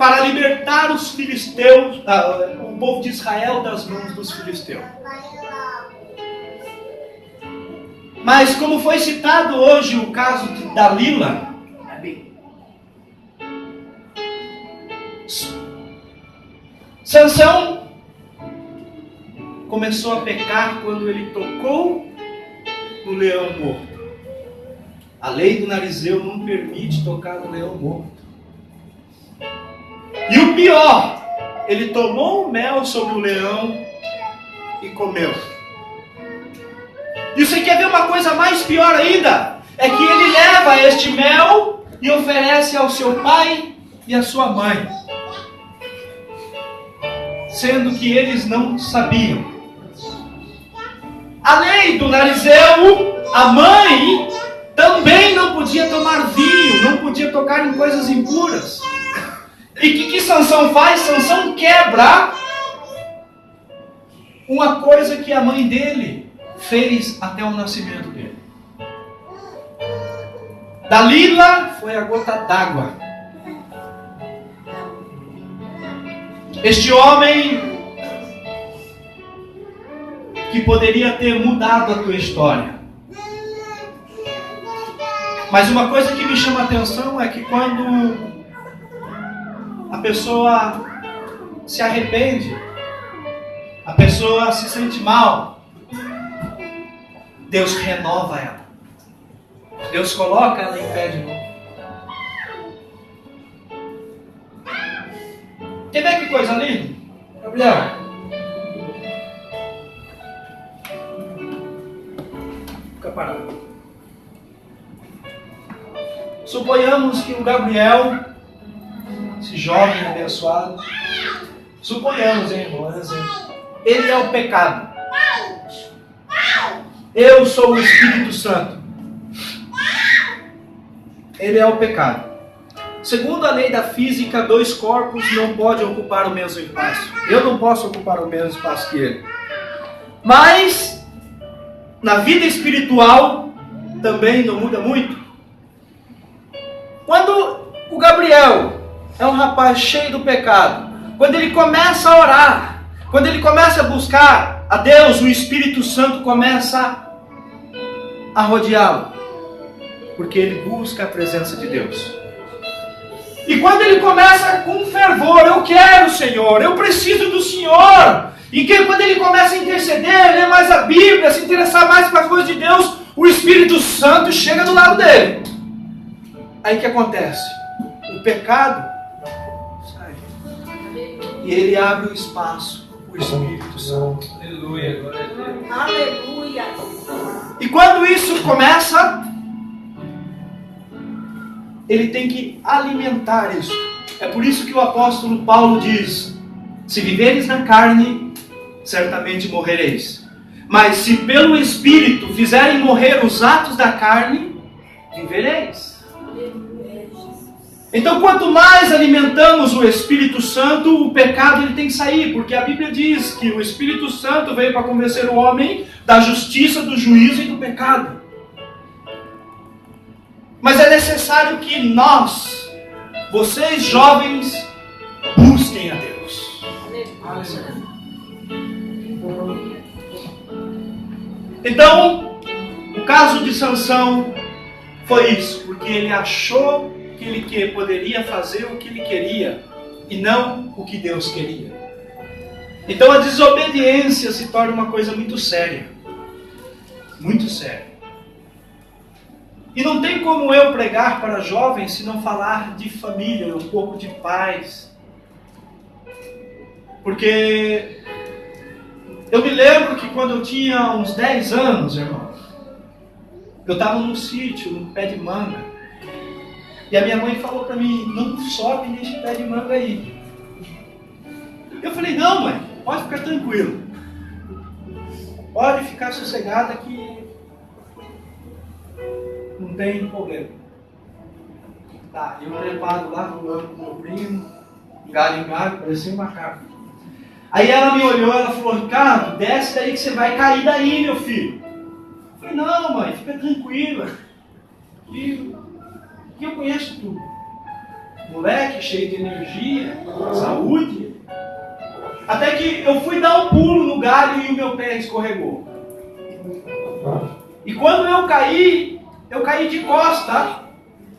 para libertar os filisteus, o povo de Israel das mãos dos filisteus. Mas como foi citado hoje o caso de Dalila, Sansão começou a pecar quando ele tocou no leão morto. A lei do Narizeu não permite tocar no leão morto. E o pior, ele tomou o mel sobre o leão e comeu. E você quer ver uma coisa mais pior ainda? É que ele leva este mel e oferece ao seu pai e à sua mãe, sendo que eles não sabiam. A lei do Narizeu, a mãe também não podia tomar vinho, não podia tocar em coisas impuras. E o que Sansão faz? Sansão quebra uma coisa que a mãe dele fez até o nascimento dele. Dalila foi a gota d'água. Este homem que poderia ter mudado a tua história. Mas uma coisa que me chama a atenção é que quando a pessoa se arrepende, a pessoa se sente mal, Deus renova ela. Deus coloca ela em pé de novo. Quer ver que coisa linda? Gabriel. Fica parado. Suponhamos que o Gabriel, esse jovem abençoado, suponhamos, hein, irmãos, ele é o pecado. Eu sou o Espírito Santo. Ele é o pecado. Segundo a lei da física, dois corpos não podem ocupar o mesmo espaço. Eu não posso ocupar o mesmo espaço que ele. Mas, na vida espiritual, também não muda muito. Quando o Gabriel é um rapaz cheio do pecado, quando ele começa a orar, quando ele começa a buscar a Deus, o Espírito Santo começa a rodeá-lo, porque ele busca a presença de Deus. E quando ele começa com fervor, eu quero o Senhor, eu preciso do Senhor. E que quando ele começa a interceder, ler mais a Bíblia, se interessar mais para as coisas de Deus, o Espírito Santo chega do lado dele. Aí o que acontece? O pecado sai. E ele abre o espaço para o Espírito Santo. Aleluia, glória a Deus. Aleluia. E quando isso começa, ele tem que alimentar isso. É por isso que o apóstolo Paulo diz: se viveres na carne, certamente morrereis. Mas se pelo Espírito fizerem morrer os atos da carne, vivereis. Então, quanto mais alimentamos o Espírito Santo, o pecado ele tem que sair, porque a Bíblia diz que o Espírito Santo veio para convencer o homem da justiça, do juízo e do pecado. Mas é necessário que nós, vocês jovens, busquem a Deus. Então, o caso de Sansão foi isso, porque ele achou que ele poderia fazer o que ele queria e não o que Deus queria. Então a desobediência se torna uma coisa muito séria. Muito séria. E não tem como eu pregar para jovens se não falar de família, um pouco de paz. Porque eu me lembro que quando eu tinha uns 10 anos, irmão, eu estava num sítio, num pé de manga. E a minha mãe falou para mim: não sobe nesse pé de manga aí. Eu falei: não, mãe, pode ficar tranquilo. Pode ficar sossegada que não tem problema. Tá, eu trepado lá voando com meu primo, galho em galho, parecia um macaco. Aí ela me olhou, ela falou: Ricardo, desce daí que você vai cair daí, meu filho. Eu falei: não, mãe, fica tranquila. E eu conheço tudo. moleque, cheio de energia, saúde. Até que eu fui dar um pulo no galho e o meu pé escorregou. E quando eu caí de costa.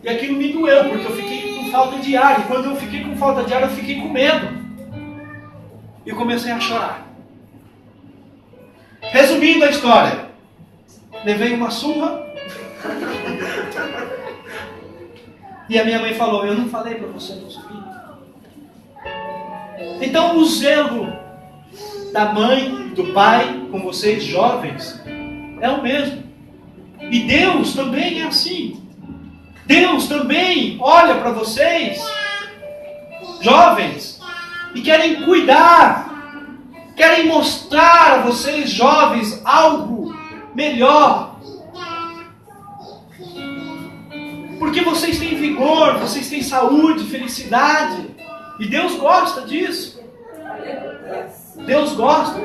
E aquilo me doeu, porque eu fiquei com falta de ar. E quando eu fiquei com falta de ar, eu fiquei com medo. E eu comecei a chorar. Resumindo a história, levei uma surra. E a minha mãe falou, eu não falei para você não subir. Então o zelo da mãe e do pai com vocês jovens é o mesmo. E Deus também é assim. Deus também olha para vocês, jovens, e querem cuidar, querem mostrar a vocês, jovens, algo melhor. Porque vocês têm vigor, vocês têm saúde, felicidade, e Deus gosta disso. Deus gosta.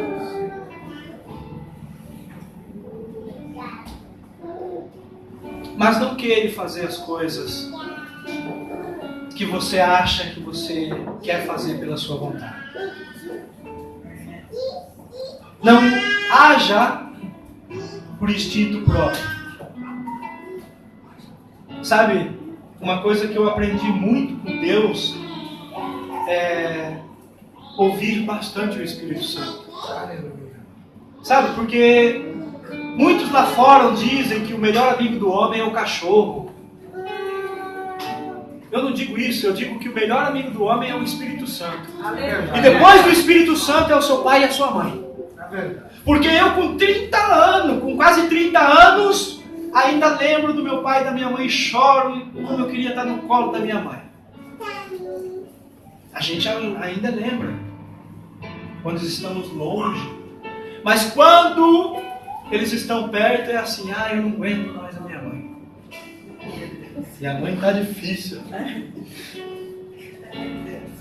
Mas não queira fazer as coisas que você acha que você quer fazer pela sua vontade. Não haja por instinto próprio. Sabe, uma coisa que eu aprendi muito com Deus é ouvir bastante o Espírito Santo. Sabe, porque muitos lá fora dizem que o melhor amigo do homem é o cachorro. Eu não digo isso, eu digo que o melhor amigo do homem é o Espírito Santo. E depois do Espírito Santo é o seu pai e a sua mãe. Porque eu com 30 anos, com quase 30 anos, ainda lembro do meu pai e da minha mãe, choro como eu queria estar no colo da minha mãe. A gente ainda lembra quando estamos longe. Mas quando eles estão perto, é assim, eu não aguento mais a minha mãe. E a mãe está difícil.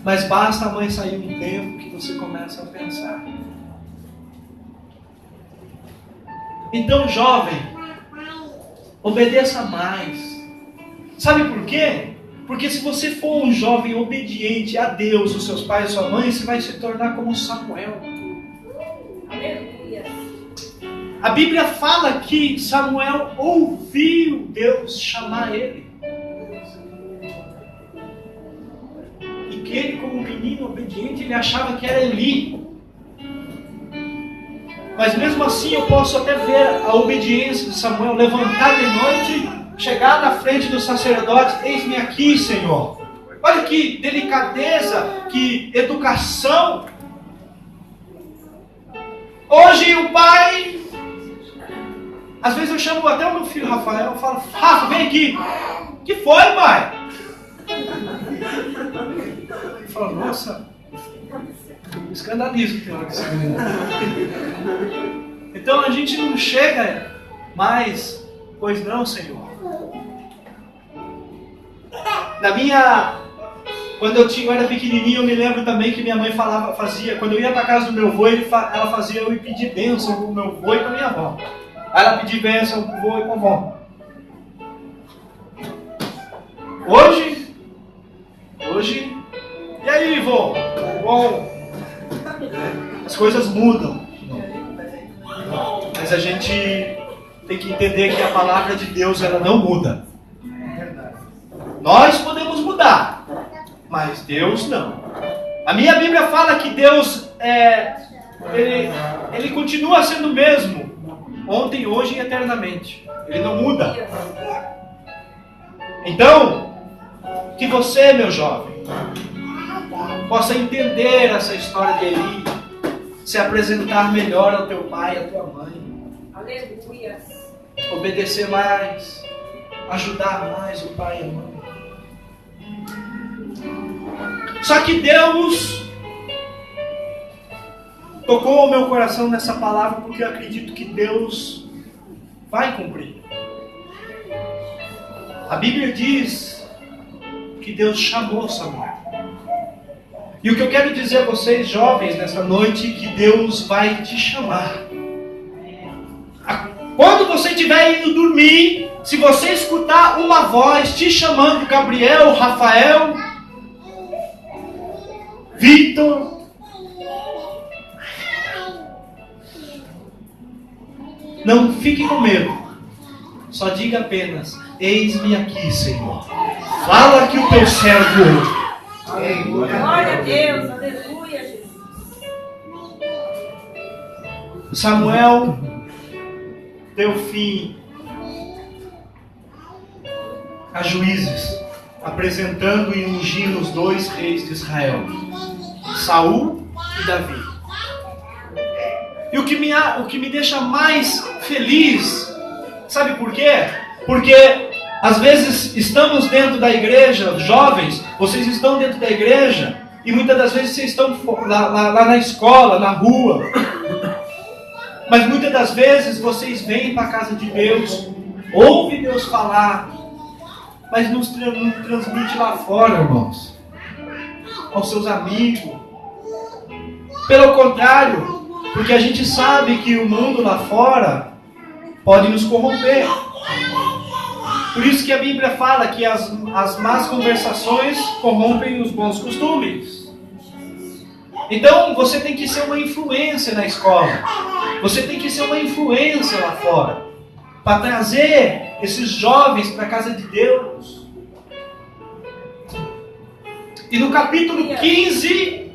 Mas basta a mãe sair um tempo que você começa a pensar. Então, jovem, obedeça mais. Sabe por quê? Porque se você for um jovem obediente a Deus, os seus pais e sua mãe, você vai se tornar como Samuel. A Bíblia fala que Samuel ouviu Deus chamar ele. E que ele, como menino obediente, ele achava que era Eli. Mas mesmo assim eu posso até ver a obediência de Samuel levantar de noite, chegar na frente do sacerdote, eis-me aqui, Senhor. Olha que delicadeza, que educação. Hoje o pai, às vezes eu chamo até o meu filho Rafael, eu falo, Rafa, vem aqui. Que foi, pai? Ele fala, nossa, escandalizo tem hora que você menino. Então a gente não chega mais, pois não, Senhor. Quando eu era pequenininho, eu me lembro também que minha mãe fazia, quando eu ia para casa do meu avô, ela fazia eu ir pedir bênção para o meu avô e para minha avó. Aí ela pedia bênção para o avô e para a avó. Hoje, e aí, vô? Bom, as coisas mudam. Mas a gente tem que entender que a palavra de Deus, ela não muda. Nós podemos mudar, mas Deus não. A minha Bíblia fala que Deus ele continua sendo o mesmo, ontem, hoje e eternamente. Ele não muda. Então, que você, meu jovem, possa entender essa história de Eli, se apresentar melhor ao teu pai e à tua mãe. Aleluia. Obedecer mais, ajudar mais o pai e a mãe. Só que Deus tocou o meu coração nessa palavra porque eu acredito que Deus vai cumprir. A Bíblia diz que Deus chamou Samuel. E o que eu quero dizer a vocês, jovens, nessa noite, que Deus vai te chamar. Quando você estiver indo dormir, se você escutar uma voz te chamando, Gabriel, Rafael, Victor. Não fique com medo. Só diga apenas: eis-me aqui, Senhor. Fala que o teu servo ouve. Glória a Deus, aleluia, Jesus. Samuel deu fim a Juízes, apresentando e ungindo os 2 reis de Israel, Saul e Davi. E o que me deixa mais feliz, sabe por quê? Porque às vezes estamos dentro da igreja, jovens, vocês estão dentro da igreja, e muitas das vezes vocês estão lá na escola, na rua. Mas muitas das vezes vocês vêm para a casa de Deus, ouvem Deus falar, mas não transmite lá fora, irmãos, aos seus amigos. Pelo contrário, porque a gente sabe que o mundo lá fora pode nos corromper. Por isso que a Bíblia fala que as más conversações corrompem os bons costumes. Então você tem que ser uma influência na escola. Você tem que ser uma influência lá fora, para trazer esses jovens para a casa de Deus. E no capítulo 15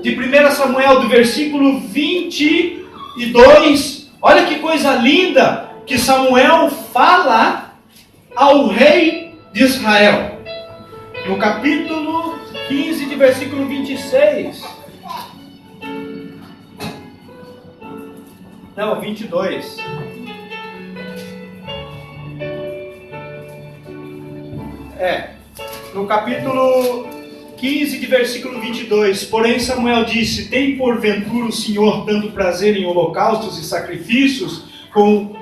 de 1 Samuel, do versículo 22, olha que coisa linda que Samuel fala ao rei de Israel. No capítulo 15, de versículo 26. Não, 22. No capítulo 15, de versículo 22. Porém Samuel disse: tem porventura o Senhor tanto prazer em holocaustos e sacrifícios, como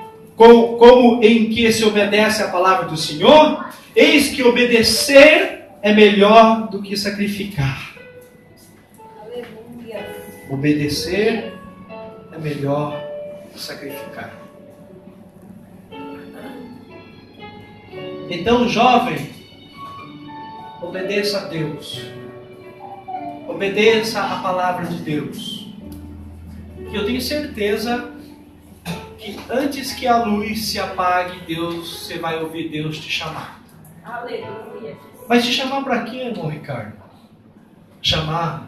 em que se obedece a palavra do Senhor? Eis que obedecer é melhor do que sacrificar. Aleluia. Obedecer é melhor que sacrificar. Então, jovem, obedeça a Deus. Obedeça a palavra de Deus. Que eu tenho certeza que antes que a luz se apague, você vai ouvir Deus te chamar. Aleluia. Mas te chamar para quê, irmão Ricardo? Chamar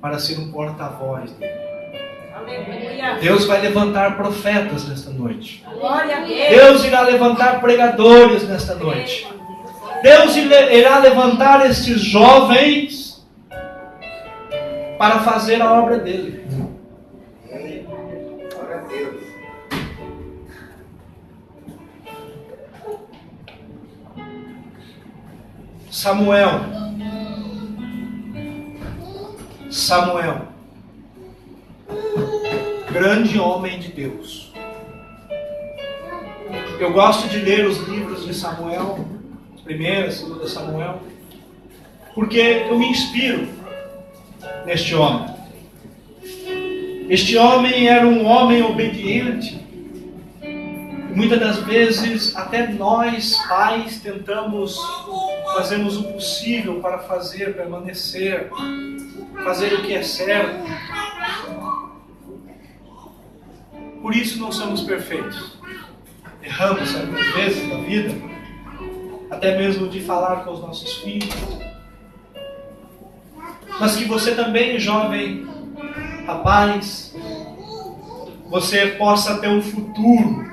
para ser um porta-voz dele. Aleluia. Deus vai levantar profetas nesta noite. Glória a Deus. Deus irá levantar pregadores nesta noite. Deus irá levantar estes jovens para fazer a obra dele. Glória a Deus. Samuel, grande homem de Deus. Eu gosto de ler os livros de Samuel, 1ª, 2ª Samuel, porque eu me inspiro neste homem. Este homem era um homem obediente. Muitas das vezes, até nós, pais, fazemos o possível para permanecer, fazer o que é certo. Por isso não somos perfeitos. Erramos algumas vezes na vida, até mesmo de falar com os nossos filhos. Mas que você também, jovem rapaz, você possa ter um futuro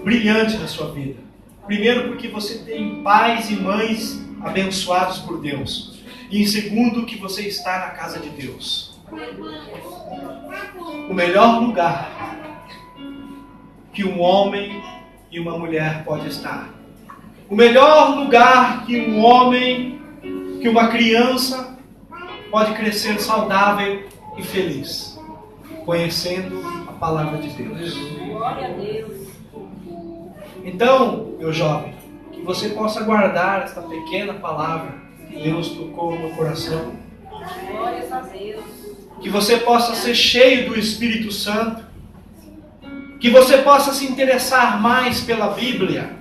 brilhante na sua vida. Primeiro, porque você tem pais e mães abençoados por Deus. E em segundo, que você está na casa de Deus. O melhor lugar que um homem e uma mulher pode estar. O melhor lugar que um homem, que uma criança pode crescer saudável e feliz, conhecendo a palavra de Deus. Glória a Deus. Então, meu jovem, que você possa guardar esta pequena palavra que Deus tocou no meu coração. Glórias a Deus. Que você possa ser cheio do Espírito Santo. Que você possa se interessar mais pela Bíblia,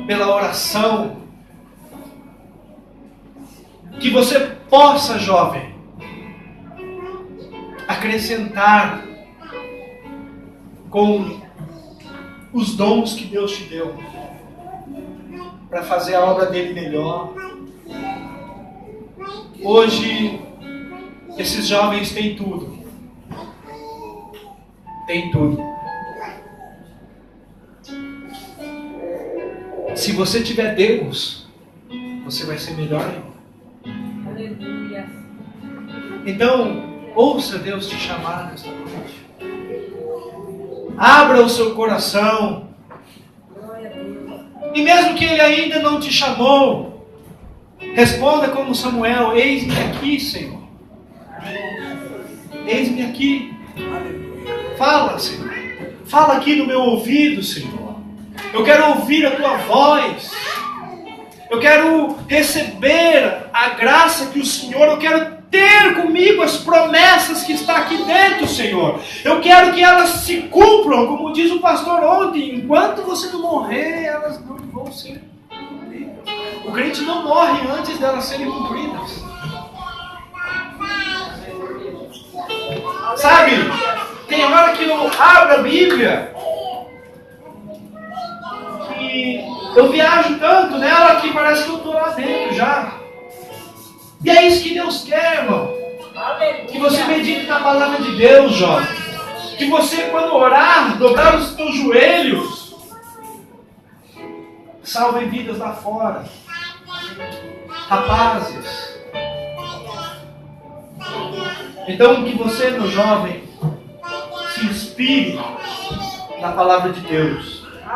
pela oração. Que você possa, jovem, acrescentar com os dons que Deus te deu para fazer a obra dele melhor. Hoje, esses jovens têm tudo. Tem tudo. Se você tiver Deus, você vai ser melhor ainda. Aleluia. Então, ouça Deus te chamar nesta noite. Abra o seu coração. Glória a Deus. E mesmo que Ele ainda não te chamou, responda como Samuel: eis-me aqui, Senhor. Eis-me aqui. Fala, Senhor. Fala aqui no meu ouvido, Senhor. Eu quero ouvir a Tua voz. Eu quero receber a graça que o Senhor, eu quero ter comigo as promessas que está aqui dentro, Senhor. Eu quero que elas se cumpram, como diz o pastor ontem. Enquanto você não morrer, elas não vão ser cumpridas. O crente não morre antes delas serem cumpridas. Sabe, tem hora que eu abro a Bíblia e eu viajo tanto nela que parece que eu estou lá dentro já. E é isso que Deus quer, irmão. Que você medite na palavra de Deus, jovem. Que você, quando orar, dobrar os teus joelhos, salve vidas lá fora. Rapazes. Então, que você, meu jovem, se inspire na palavra de Deus.